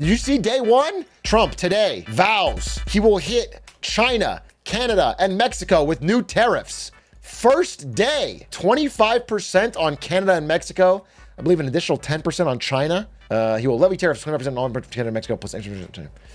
Did you see day one? Trump today vows he will hit China, Canada, and Mexico with new tariffs. First day, 25% on Canada and Mexico. I believe an additional 10% on China. He will levy tariffs 25% on Canada and Mexico plus extra.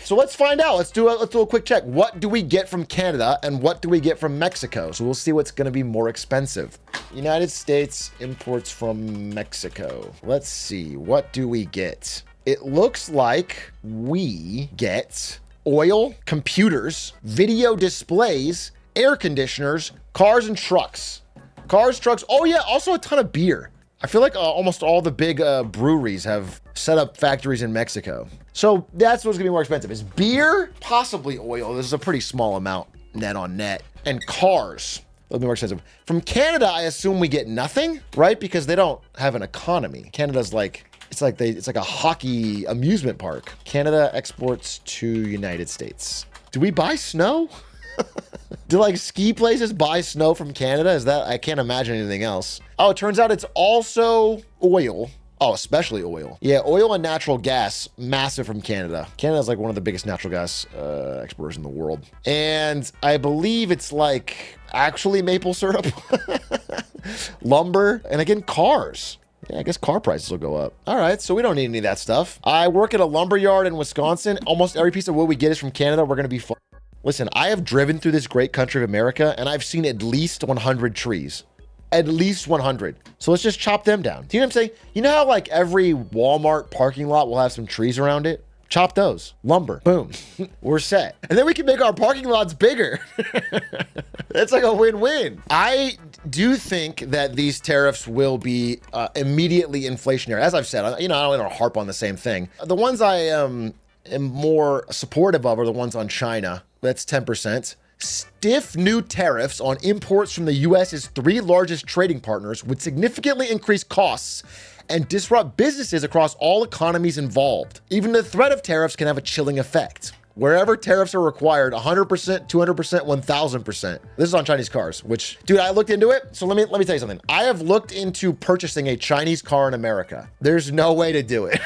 So let's find out. Let's do a quick check. What do we get from Canada and what do we get from Mexico? So we'll see what's going to be more expensive. United States imports from Mexico. Let's see. What do we get? It looks like we get oil, computers, video displays, air conditioners, cars and trucks. Cars, trucks. Oh yeah, also a ton of beer. I feel like almost all the big breweries have set up factories in Mexico. So that's what's gonna be more expensive is beer, possibly oil. This is a pretty small amount net on net, and cars. A little bit more expensive. From Canada, I assume we get nothing, right? Because they don't have an economy. Canada's like, it's like a hockey amusement park. Canada exports to United States. Do we buy snow? Do like ski places buy snow from Canada? Is that, I can't imagine anything else. Oh, it turns out it's also oil. Oh, especially oil. Yeah, oil and natural gas, massive from Canada. Canada's like one of the biggest natural gas exporters in the world. And I believe it's like actually maple syrup, lumber, and again, cars. Yeah, I guess car prices will go up. All right, so we don't need any of that stuff. I work at a lumber yard in Wisconsin. Almost every piece of wood we get is from Canada. We're gonna be fine. Listen, I have driven through this great country of America and I've seen at least 100 trees. At least 100. So let's just chop them down. Do you know what I'm saying? You know how like every Walmart parking lot will have some trees around it? Chop those. Lumber. Boom. We're set. And then we can make our parking lots bigger. It's like a win-win. I do think that these tariffs will be immediately inflationary. As I've said, you know, I don't want to harp on the same thing. The ones I am more supportive of are the ones on China. That's 10%. Stiff new tariffs on imports from the US's three largest trading partners would significantly increase costs and disrupt businesses across all economies involved. Even the threat of tariffs can have a chilling effect. Wherever tariffs are required, 100%, 200%, 1000%. This is on Chinese cars, which, dude, I looked into it. So let me tell you something. I have looked into purchasing a Chinese car in America. There's no way to do it.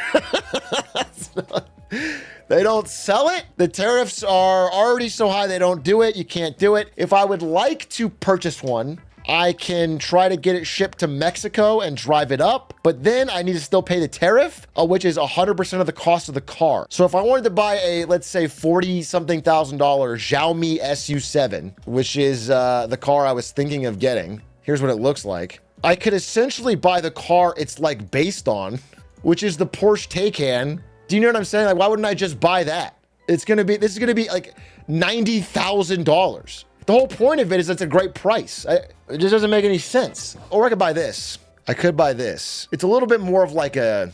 They don't sell it. The tariffs are already so high they don't do it. You can't do it. If I would like to purchase one, I can try to get it shipped to Mexico and drive it up, but then I need to still pay the tariff, which is 100% of the cost of the car. So if I wanted to buy a, let's say $40-something thousand Xiaomi SU7, which is the car I was thinking of getting, here's what it looks like. I could essentially buy the car it's like based on, which is the Porsche Taycan. Do you know what I'm saying? Like, why wouldn't I just buy that? This is gonna be like $90,000. The whole point of it is it's a great price. It just doesn't make any sense. Or I could buy this. I could buy this. It's a little bit more of like a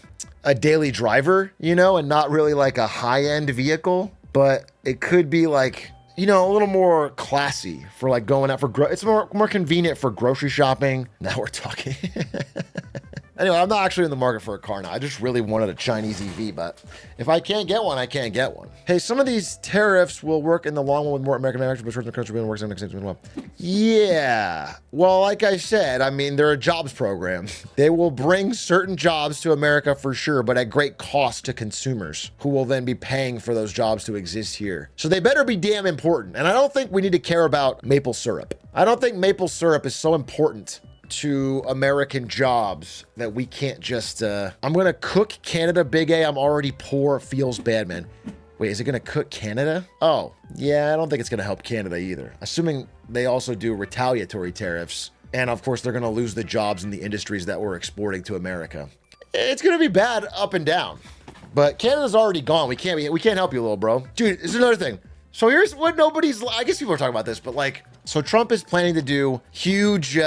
daily driver, you know, and not really like a high-end vehicle, but it could be like, you know, a little more classy for like going out for, it's more convenient for grocery shopping. Now we're talking. Anyway, I'm not actually in the market for a car now. I just really wanted a Chinese EV, but if I can't get one, I can't get one. Hey, some of these tariffs will work in the long run with more American manufacturers, but the country works in the same well. Yeah. Well, like I said, I mean, they're a jobs program. They will bring certain jobs to America for sure, but at great cost to consumers who will then be paying for those jobs to exist here. So they better be damn important. And I don't think we need to care about maple syrup. I don't think maple syrup is so important to American jobs that we can't just, I'm gonna cook Canada, big A, I'm already poor, feels bad, man. Wait, is it gonna cook Canada? Oh, yeah, I don't think it's gonna help Canada either. Assuming they also do retaliatory tariffs. And of course, they're gonna lose the jobs in the industries that we're exporting to America. It's gonna be bad up and down. But Canada's already gone. We can't help you, little bro. Dude, this is another thing. So here's what I guess people are talking about this, but like, so Trump is planning to do huge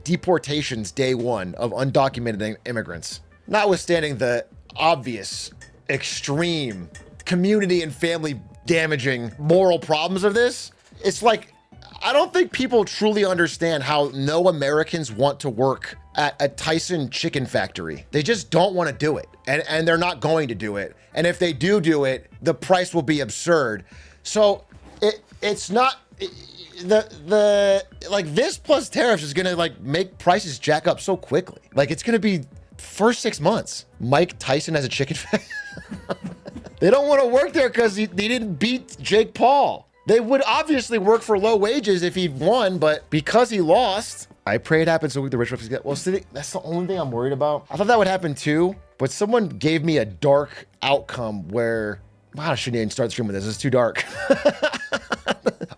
deportations day one of undocumented immigrants, notwithstanding the obvious, extreme, community and family damaging moral problems of this. It's like, I don't think people truly understand how no Americans want to work at a Tyson chicken factory. They just don't want to do it. And they're not going to do it. And if they do it, the price will be absurd. So it's not the like this plus tariffs is gonna like make prices jack up so quickly. Like it's gonna be first 6 months. Mike Tyson has a chicken factory. They don't want to work there because he didn't beat Jake Paul. They would obviously work for low wages if he won, but because he lost, I pray it happens so the rich folks get. Well, see, that's the only thing I'm worried about. I thought that would happen too, but someone gave me a dark outcome where, wow, I shouldn't even start the stream with this. It's too dark.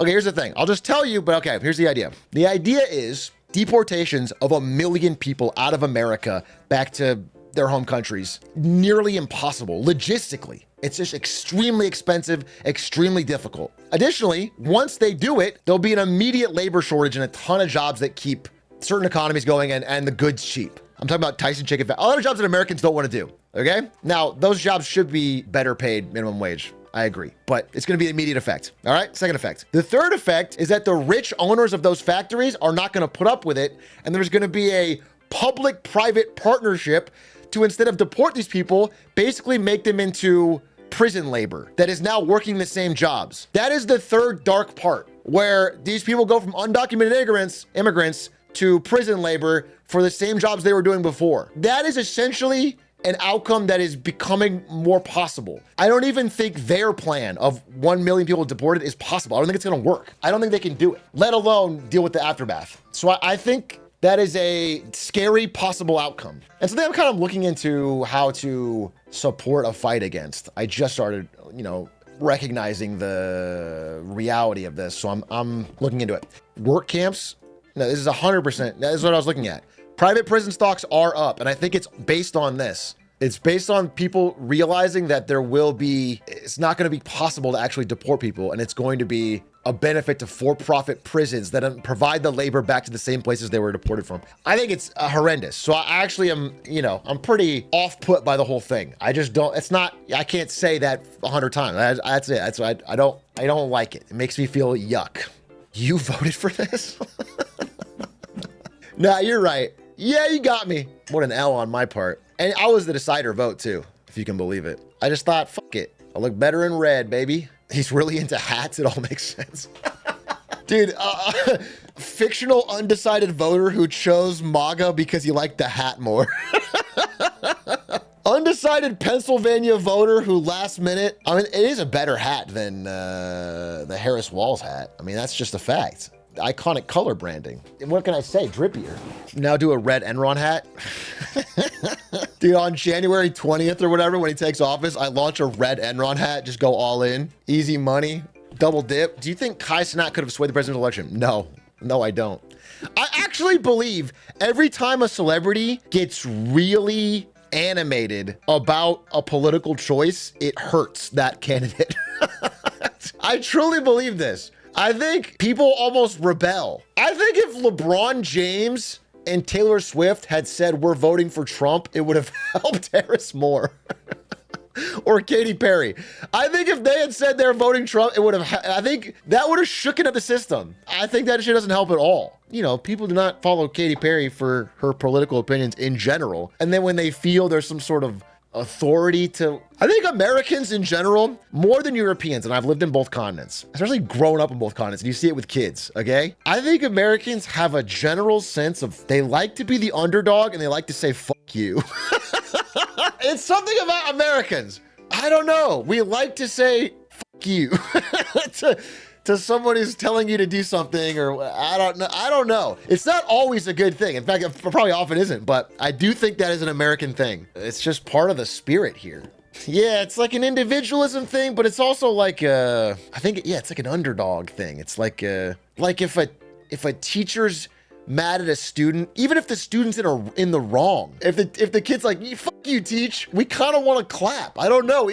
Okay, here's the thing. I'll just tell you, but okay, here's the idea. The idea is deportations of 1 million people out of America back to their home countries, nearly impossible logistically. It's just extremely expensive, extremely difficult. Additionally, once they do it, there'll be an immediate labor shortage and a ton of jobs that keep certain economies going and the goods cheap. I'm talking about Tyson Chicken Fat, a lot of jobs that Americans don't want to do, okay? Now, those jobs should be better paid minimum wage. I agree, but it's going to be an immediate effect. All right, second effect. The third effect is that the rich owners of those factories are not going to put up with it, and there's going to be a public-private partnership to, instead of deport these people, basically make them into prison labor that is now working the same jobs. That is the third dark part, where these people go from undocumented immigrants to prison labor for the same jobs they were doing before. That is essentially an outcome that is becoming more possible. I don't even think their plan of 1 million people deported is possible. I don't think it's gonna work. I don't think they can do it, let alone deal with the aftermath. So I think that is a scary possible outcome. And so then I'm kind of looking into how to support a fight against. I just started, recognizing the reality of this. So I'm looking into it. Work camps, no, this is 100%, that is what I was looking at. Private prison stocks are up, and I think it's based on this. It's based on people realizing that it's not going to be possible to actually deport people, and it's going to be a benefit to for-profit prisons that provide the labor back to the same places they were deported from. I think it's horrendous. So I actually am, I'm pretty off-put by the whole thing. I just don't, I can't say that 100 times. That's it. I don't like it. It makes me feel yuck. You voted for this? Nah, you're right. Yeah, you got me. What an L on my part. And I was the decider vote too, if you can believe it. I just thought, fuck it. I look better in red, baby. He's really into hats. It all makes sense. Dude, fictional undecided voter who chose MAGA because he liked the hat more. Undecided Pennsylvania voter who last minute, it is a better hat than the Harris Walls hat. That's just a fact. Iconic color branding. And what can I say? Drippier. Now do a red Enron hat. Dude, on January 20th or whatever, when he takes office, I launch a red Enron hat, just go all in. Easy money, double dip. Do you think Kai Cenat could have swayed the presidential election? No, I don't. I actually believe every time a celebrity gets really animated about a political choice, it hurts that candidate. I truly believe this. I think people almost rebel. I think if LeBron James and Taylor Swift had said, we're voting for Trump, it would have helped Harris more. Or Katy Perry. I think if they had said they're voting Trump, I think that would have shooken up the system. I think that shit doesn't help at all. People do not follow Katy Perry for her political opinions in general. And then when they feel there's some sort of authority I think Americans in general, more than Europeans, and I've lived in both continents, especially grown up in both continents, and you see it with kids, okay? I think Americans have a general sense of, they like to be the underdog and they like to say, fuck you. It's something about Americans. I don't know. We like to say, fuck you to someone who's telling you to do something, or I don't know. It's not always a good thing. In fact, it probably often isn't, but I do think that is an American thing. It's just part of the spirit here. Yeah, it's like an individualism thing, but it's also like it's like an underdog thing. It's like if a teacher's mad at a student, even if the student's in the wrong, if the kid's like, fuck you, teach, we kind of want to clap. I don't know.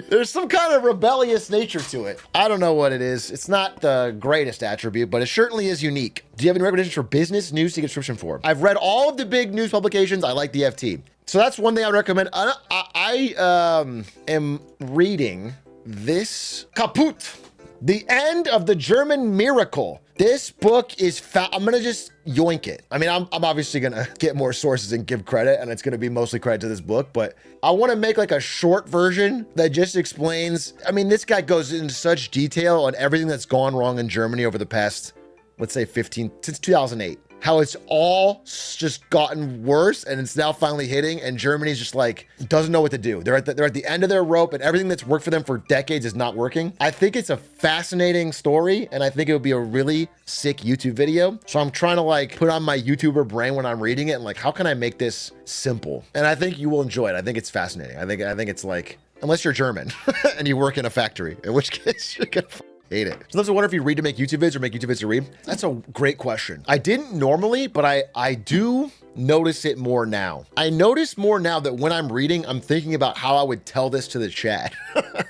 There's some kind of rebellious nature to it. I don't know what it is. It's not the greatest attribute, but it certainly is unique. Do you have any recommendations for business news to get a subscription for? I've read all of the big news publications. I like the FT. So that's one thing I would recommend. I am reading this Kaput, The End of the German Miracle. This book is I'm gonna just yoink it. I'm obviously gonna get more sources and give credit, and it's gonna be mostly credit to this book, but I wanna make like a short version that just explains, this guy goes into such detail on everything that's gone wrong in Germany over the past, let's say since 2008. how it's all just gotten worse and it's now finally hitting, and Germany's just like doesn't know what to do. They're at the end of their rope, and everything that's worked for them for decades is not working. I think it's a fascinating story, and I think it would be a really sick YouTube video. So I'm trying to like put on my YouTuber brain when I'm reading it and like, how can I make this simple? And I think you will enjoy it. I think it's fascinating. I think it's like, unless you're German and you work in a factory, in which case you're gonna hate it. Sometimes I wonder if you read to make YouTube vids or make YouTube vids to read. That's a great question. I didn't normally, but I do notice it more now. I notice more now that when I'm reading, I'm thinking about how I would tell this to the chat.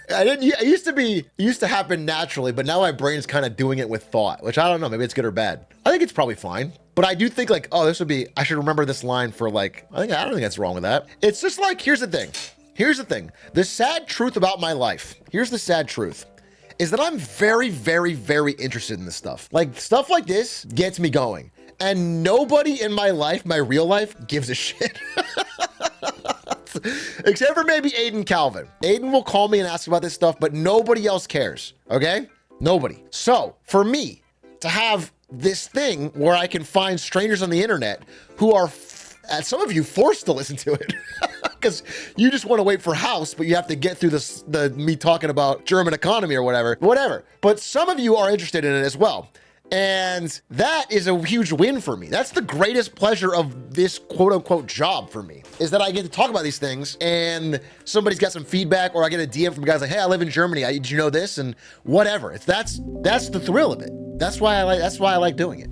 It used to happen naturally, but now my brain's kind of doing it with thought, which I don't know, maybe it's good or bad. I think it's probably fine. But I do think like, oh, I should remember this line for like, I don't think that's wrong with that. It's just like, here's the thing. The sad truth about my life. Here's the sad truth. Is that I'm very, very, very interested in this stuff. Like stuff like this gets me going. And nobody in my life, my real life, gives a shit. Except for maybe Aiden Calvin. Aiden will call me and ask about this stuff, but nobody else cares, okay? Nobody. So for me to have this thing where I can find strangers on the internet who are, some of you, forced to listen to it. Because you just want to wait for House, but you have to get through me talking about German economy or whatever. But some of you are interested in it as well. And that is a huge win for me. That's the greatest pleasure of this quote unquote job for me, is that I get to talk about these things and somebody's got some feedback, or I get a DM from guys like, hey, I live in Germany. Did you know this? And whatever. That's the thrill of it. That's why I like doing it.